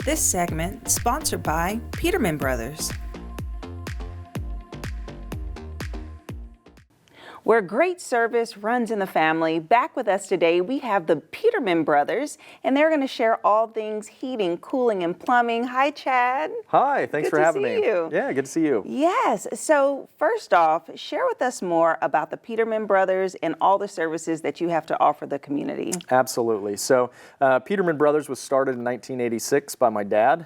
This segment sponsored by Peterman Brothers. Where great service runs in the family. Back with us today, we have the Peterman Brothers, and they're going to share all things heating, cooling, and plumbing. Hi, Chad. Hi, thanks for having me. Good to see you. Yeah, good to see you. Yes. So first off, share with us more about the Peterman Brothers and all the services that you have to offer the community. Absolutely. So Peterman Brothers was started in 1986 by my dad.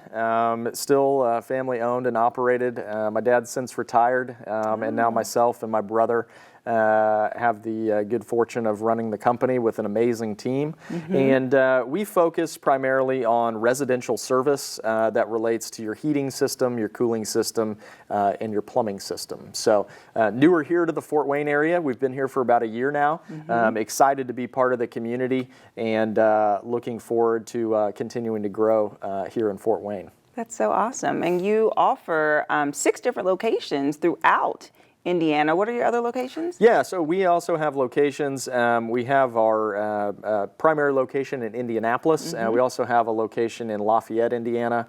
Still family owned and operated. My dad's since retired, and now myself and my brother have the good fortune of running the company with an amazing team. And we focus primarily on residential service that relates to your heating system, your cooling system, and your plumbing system. So newer here to the Fort Wayne area. We've been here for about a year now. Excited to be part of the community and looking forward to continuing to grow here in Fort Wayne. That's so awesome. And you offer 6 different locations throughout Indiana. What are your other locations? Yeah, so we also have locations. We have our primary location in Indianapolis. We also have a location in Lafayette, Indiana,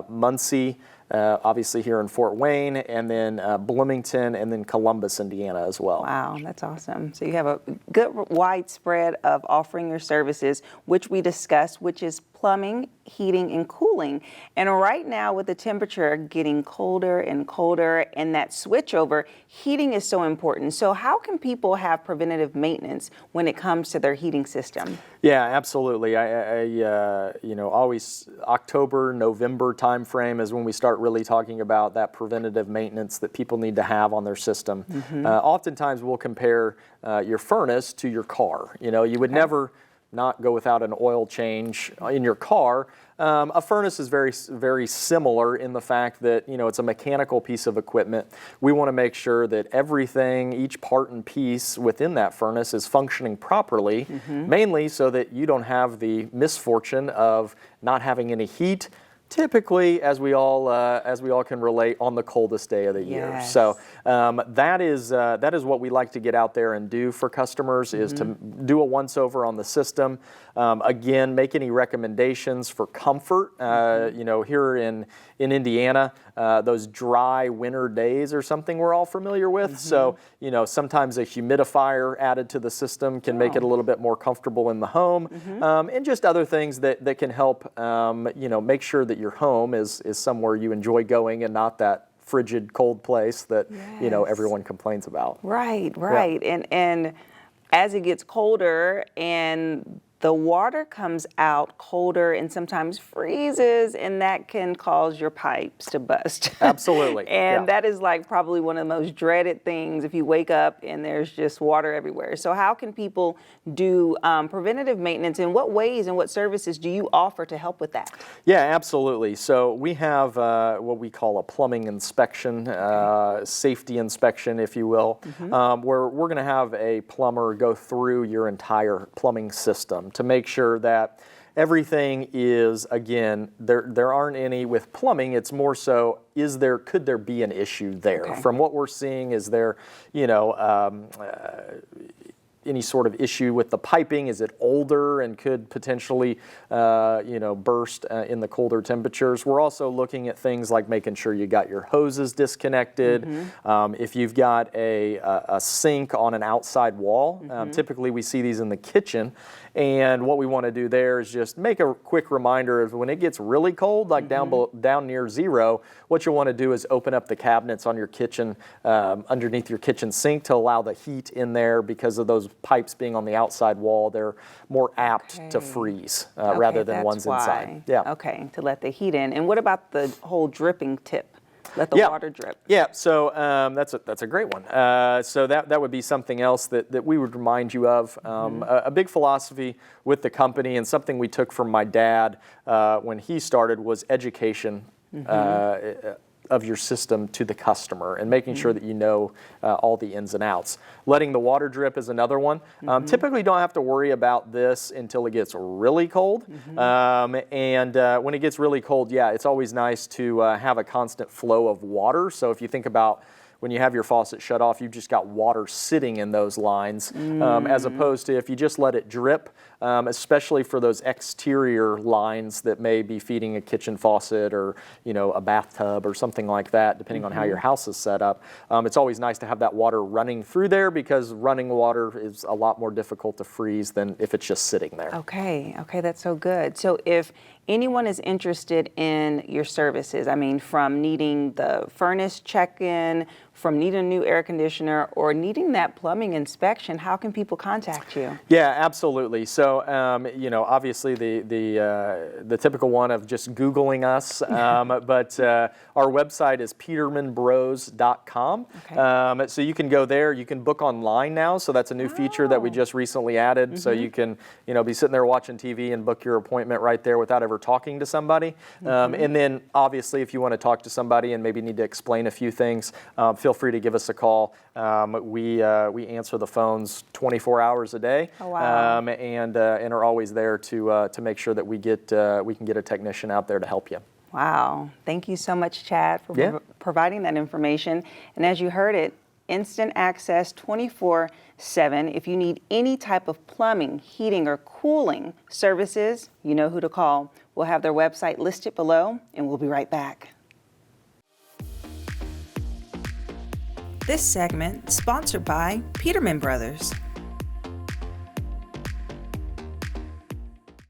Muncie, obviously here in Fort Wayne, and then Bloomington, and then Columbus, Indiana as well. Wow, that's awesome. So you have a good widespread of offering your services, which we discussed, which is plumbing, heating, and cooling. And right now with the temperature getting colder and colder and that switchover, heating is so important. So how can people have preventative maintenance when it comes to their heating system? Yeah, absolutely. I always October, November timeframe is when we start really talking about that preventative maintenance that people need to have on their system. Oftentimes we'll compare your furnace to your car. You know, you would never not go without an oil change in your car. A furnace is very similar in the fact that, you know, it's a mechanical piece of equipment. We want to make sure that everything, each part and piece within that furnace is functioning properly, mainly so that you don't have the misfortune of not having any heat, typically, as we all can relate, on the coldest day of the year. So that is what we like to get out there and do for customers, is to do a once-over on the system. Again, make any recommendations for comfort. You know, here in Indiana, those dry winter days are something we're all familiar with. So, you know, sometimes a humidifier added to the system can make it a little bit more comfortable in the home, and just other things that can help, you know, make sure that your home is somewhere you enjoy going and not that frigid, cold place that, you know, everyone complains about. Right. Yeah. And as it gets colder and the water comes out colder and sometimes freezes, and that can cause your pipes to bust. Absolutely. And that is like probably one of the most dreaded things if you wake up and there's just water everywhere. So how can people do preventative maintenance, and what ways and what services do you offer to help with that? Yeah, absolutely. So we have what we call a plumbing inspection, safety inspection, if you will, where we're going to have a plumber go through your entire plumbing system to make sure that everything is, again, there aren't any with plumbing. It's more so, could there be an issue there? From what we're seeing, is there, you know, any sort of issue with the piping? Is it older and could potentially, you know, burst in the colder temperatures? We're also looking at things like making sure you got your hoses disconnected. If you've got a sink on an outside wall, typically we see these in the kitchen. And what we want to do there is just make a quick reminder of when it gets really cold, like down near zero, what you'll want to do is open up the cabinets on your kitchen, underneath your kitchen sink, to allow the heat in there, because of those pipes being on the outside wall. They're more apt to freeze rather than ones inside. Yeah. Okay, to let the heat in. And what about the whole dripping tip? Let the water drip. Yeah, so that's a great one. So that would be something else that we would remind you of. A big philosophy with the company, and something we took from my dad when he started, was education of your system to the customer, and making sure that you know all the ins and outs. Letting the water drip is another one. Typically don't have to worry about this until it gets really cold. And when it gets really cold, yeah, it's always nice to have a constant flow of water. So if you think about when you have your faucet shut off, you've just got water sitting in those lines, as opposed to if you just let it drip, especially for those exterior lines that may be feeding a kitchen faucet or a bathtub or something like that, depending on how your house is set up. It's always nice to have that water running through there, because running water is a lot more difficult to freeze than if it's just sitting there. Okay, that's so good. So if anyone is interested in your services, I mean, from needing the furnace check-in, from needing a new air conditioner, or needing that plumbing inspection, how can people contact you? Yeah, absolutely. So, obviously the typical one of just Googling us, but our website is petermanbros.com. Okay. So you can go there. You can book online now. So that's a new feature that we just recently added. So you can, be sitting there watching TV and book your appointment right there without ever talking to somebody. And then, obviously, if you want to talk to somebody and maybe need to explain a few things, feel free to give us a call. We answer the phones 24 hours a day. Oh, wow. And are always there to make sure that we can get a technician out there to help you. Wow. Thank you so much, Chad, for providing that information. And as you heard it, instant access 24/7. If you need any type of plumbing, heating, or cooling services, you know who to call. We'll have their website listed below, and we'll be right back. This segment sponsored by Peterman Brothers.